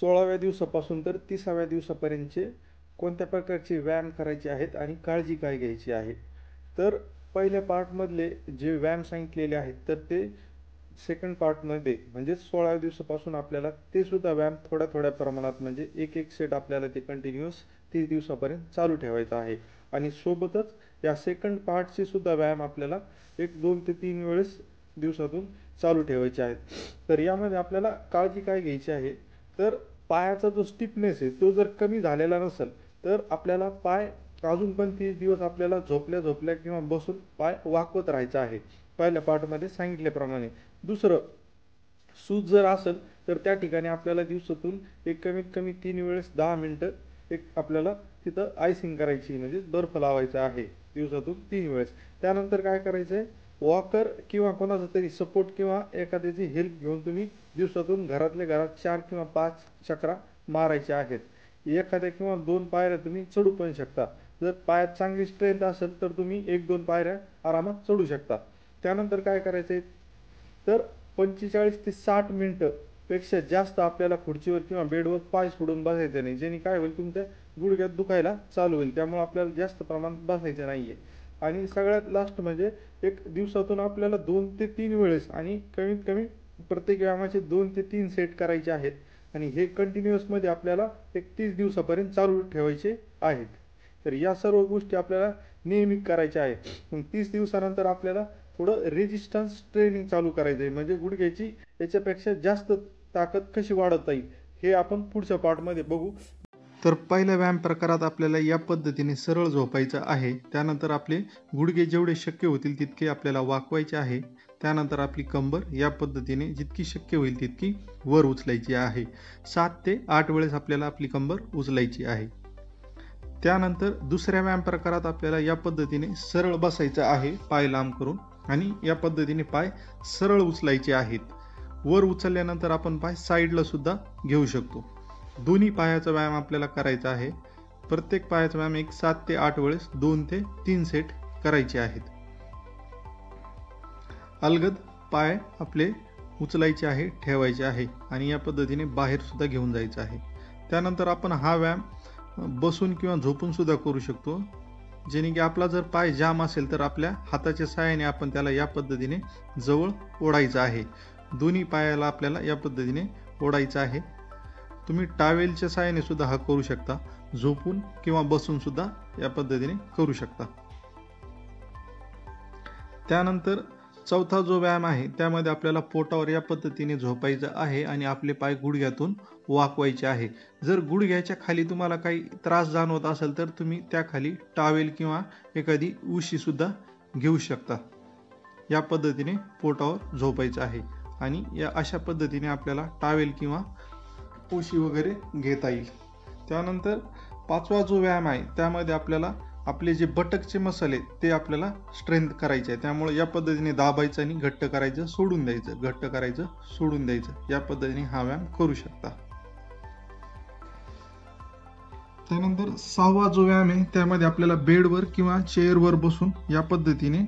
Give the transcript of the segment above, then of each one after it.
16व्या दिवसापासून तर 30व्या दिवसापर्यंतचे कोणत्या प्रकारचे व्यायाम करायचे आहेत आणि काळजी काय घ्यायची आहे. तर पहिल्या पार्टमधले जे व्यायाम सांगितलेले आहेत तर ते सेकंड पार्टमध्ये म्हणजेच 16व्या दिवसापासून आपल्याला ते सुद्धा व्यायाम थोड्या थोड्या प्रमाणात म्हणजे एक एक सेट आपल्याला ते कंटिन्युअस 30 दिवसापर्यंत चालू ठेवायचं आहे. आणि सोबतच या सेकंड पार्टचे सुद्धा व्यायाम आपल्याला एक 2 ते 3 वेळेस दिवसातून चालू ठेवायचे आहेत. तर यामध्ये आपल्याला काळजी काय घ्यायची आहे, तर पायाचा जो स्टिफनेस आहे तो जर कमी झालेला नसेल तर आपल्याला पाय अजून पण 30 दिवस आपल्याला झोपल्या झोपल्या किंवा बसून पाय वाकवत राहायचा आहे, पहिल्या पार्टमध्ये सांगितल्याप्रमाणे. दुसरं, सूज जर असेल तर त्या ठिकाणी आपल्याला दिवसातून एक कमीत कमी 3 वेळेस 10 मिनटं एक आपल्याला तिथं आयसिंग करायची म्हणजे बर्फ लावायचा आहे दिवसातून 3 वेळेस. त्यानंतर काय करायचं आहे, वॉकर किंवा कोणाचा तरी सपोर्ट किंवा एखाद्याची हेल्प घेऊन तुम्ही दिवसातून घरातल्या घरात 4 किंवा 5 चकरा मारायच्या आहेत. एखाद्या किंवा 2 पायऱ्या तुम्ही चढू पण शकता. जर पायात चांगली स्ट्रेंथ असेल तर तुम्ही 1-2 पायऱ्या आरामात चढू शकता. त्यानंतर काय करायचं आहे, तर 45 ते 60 मिनटं पेक्षा जास्त आपल्याला खुर्चीवर किंवा बेडवर पाय सोडून बसायचं नाही, जेणे काय होईल, तुमच्या गुडघ्यात दुखायला चालू होईल. त्यामुळे आपल्याला जास्त प्रमाणात बसायचं नाही आहे. आणि सगळ्यात लास्ट म्हणजे एक दिवसातून आपल्याला 2 ते 3 वेळेस आणि कमीत कमी प्रत्येक व्यायामाचे 2 ते 3 सेट करायचे आहेत. आणि हे कंटिन्युअसमध्ये आपल्याला एक 30 दिवसापर्यंत चालू ठेवायचे आहेत. तर या सर्व गोष्टी आपल्याला नेहमी करायच्या आहेत. मग 30 दिवसानंतर आपल्याला थोडं रेजिस्टन्स ट्रेनिंग चालू करायचं आहे, म्हणजे गुडघ्याची याच्यापेक्षा जास्त ताकद कशी वाढवता येईल हे आपण पुढच्या पार्टमध्ये बघू. तर पहिल्या व्यायाम प्रकारात आपल्याला या पद्धतीने सरळ झोपायचं आहे. त्यानंतर आपले गुडघे जेवढे शक्य होतील तितके आपल्याला वाकवायचे आहे. त्यानंतर आपली कंबर या पद्धतीने जितकी शक्य होईल तितकी वर उचलायची आहे. 7 ते 8 वेळेस आपल्याला आपली कंबर उचलायची आहे. त्यानंतर दुसऱ्या व्यायाम प्रकारात आपल्याला या पद्धतीने सरळ बसायचं आहे पाय लांब करून आणि या पद्धतीने पाय सरळ उचलायचे आहेत. वर उचलल्यानंतर आपण पाय साईडला सुद्धा घेऊ शकतो. दोन्ही पायाचा व्यायाम आपल्याला करायचा आहे. प्रत्येक पायाचा व्यायाम एक 7 ते 8 वेळेस 2 ते 3 सेट करायचे आहेत. अलगद पाय आपले उचलायचे आहे, ठेवायचे आहे आणि या पद्धतीने बाहेर सुद्धा घेऊन जायचं आहे. त्यानंतर आपण हा व्यायाम बसून किंवा झोपून सुद्धा करू शकतो, जेणे की आपला जर पाय जाम असेल तर आपल्या हाताच्या सहाय्याने आपण त्याला या पद्धतीने जवळ ओढायचं आहे. दोन्ही पायाला आपल्याला या पद्धतीने ओढायचं आहे. तुम्ही टावेलच्या सहाय्याने सुद्धा हा करू शकता, झोपून किंवा बसून सुद्धा या पद्धतीने करू शकता. त्यानंतर चौथा जो व्यायाम आहे त्यामध्ये आपल्याला पोटावर या पद्धतीने झोपायचं आहे आणि आपले पाय गुडघ्यातून वाकवायचे आहे. जर गुडघ्याच्या खाली तुम्हाला काही त्रास जाणवत असेल तर तुम्ही त्याखाली टावेल किंवा एखादी उशी सुद्धा घेऊ शकता. या पद्धतीने पोटावर झोपायचं आहे आणि या अशा पद्धतीने आपल्याला टावेल किंवा उशी वगैरे घेता येईल. त्यानंतर पाचवा जो व्यायाम आहे त्यामध्ये आपल्याला आपले जे बटकचे मसल आहेत ते आपल्याला स्ट्रेंथ करायचे आहे. त्यामुळे या पद्धतीने दाबायचं आणि घट्ट करायचं, सोडून द्यायचं, घट्ट करायचं, सोडून द्यायचं. या पद्धतीने हा व्यायाम करू शकता. त्यानंतर 6वा जो व्यायाम आहे त्यामध्ये आपल्याला बेडवर किंवा चेअरवर बसून या पद्धतीने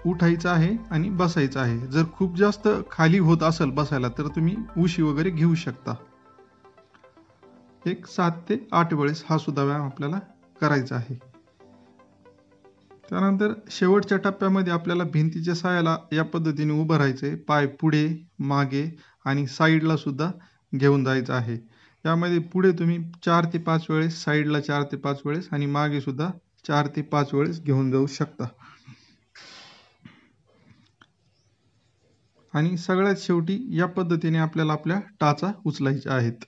उठायचं आहे आणि बसायचं आहे. जर खूप जास्त खाली होत असेल बसायला तर तुम्ही उशी वगैरे घेऊ शकता. एक 7 ते 8 वेळेस हा सुद्धा व्यायाम आपल्याला करायचा आहे. त्यानंतर शेवटच्या टप्प्यामध्ये आपल्याला भिंतीच्या सहाय्याला या पद्धतीने उभं राहायचंय. पाय पुढे, मागे आणि साईडला सुद्धा घेऊन जायचं आहे. यामध्ये पुढे तुम्ही 4 ते 5 वेळेस, साईडला 4 ते 5 वेळेस आणि मागे सुद्धा 4 ते 5 वेळेस घेऊन जाऊ शकता. आणि सगळ्यात शेवटी या पद्धतीने आपल्याला आपल्या टाचा उचलायच्या आहेत.